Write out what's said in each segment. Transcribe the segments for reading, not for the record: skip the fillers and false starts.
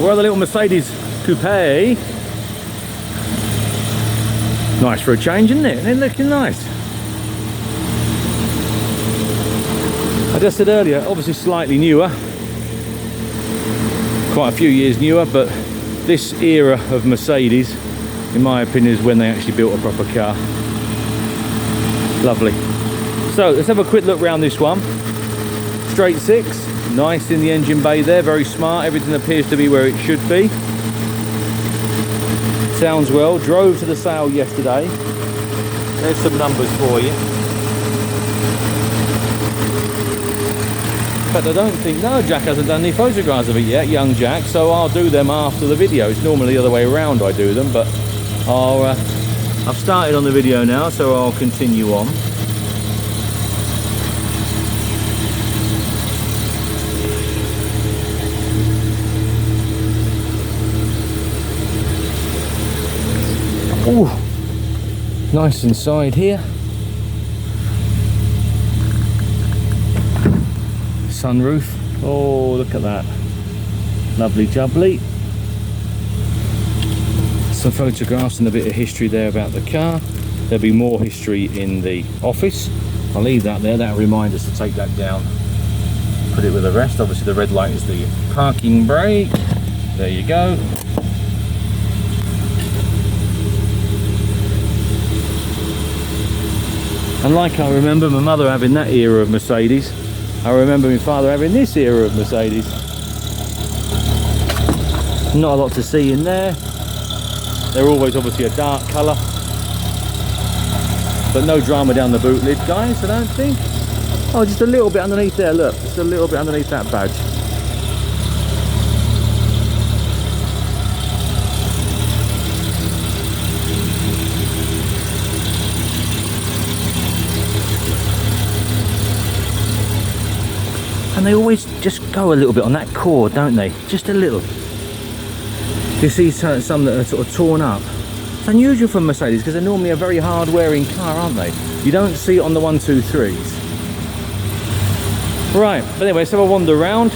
We're on the little Mercedes Coupe. Nice for a change, isn't it? They're looking nice. I just said earlier, obviously slightly newer. Quite a few years newer, but this era of Mercedes, in my opinion, is when they actually built a proper car. Lovely. So let's have a quick look around this one. Straight six, nice in the engine bay there, very smart. Everything appears to be where it should be. Sounds well. Drove to the sale yesterday. There's some numbers for you. But I don't think, no, Jack hasn't done any photographs of it yet, young Jack, so I'll do them after the video. It's normally the other way around I do them, but I've started on the video now, so I'll continue on. Ooh, nice inside here. Sunroof. Oh, look at that. Lovely jubbly. Some photographs and a bit of history there about the car. There'll be more history in the office. I'll leave that there. That'll remind us to take that down. Put it with the rest. Obviously the red light is the parking brake. There you go. And like I remember my mother having that era of Mercedes, I remember my father having this era of Mercedes. Not a lot to see in there. They're always obviously a dark colour. But no drama down the boot lid, guys, I don't think. Oh, just a little bit underneath there, look. Just a little bit underneath that badge. And they always just go a little bit on that cord, don't they? Just a little. You see some that are sort of torn up. It's unusual for Mercedes because they're normally a very hard wearing car, aren't they? You don't see it on the 123s. Right, but anyway, let's have a wander around.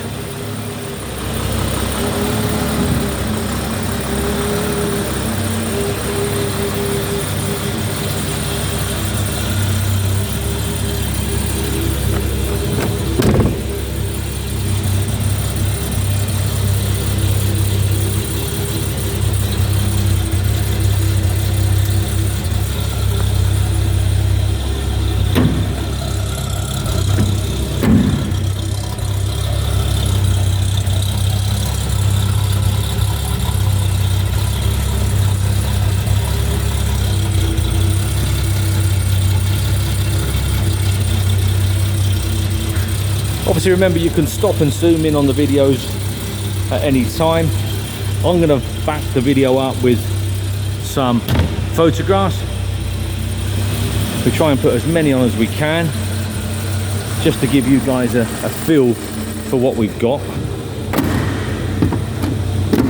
Obviously remember you can stop and zoom in on the videos at any time. I'm going to back the video up with some photographs. We try and put as many on as we can, just to give you guys a feel for what we've got.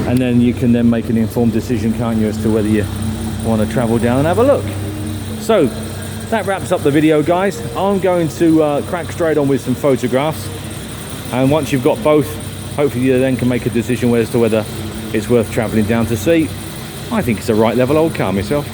And then you can then make an informed decision, can't you, as to whether you want to travel down and have a look. So that wraps up the video, guys. I'm going to crack straight on with some photographs, and once you've got both, hopefully you then can make a decision as to whether it's worth travelling down to see. I think it's a right level old car myself.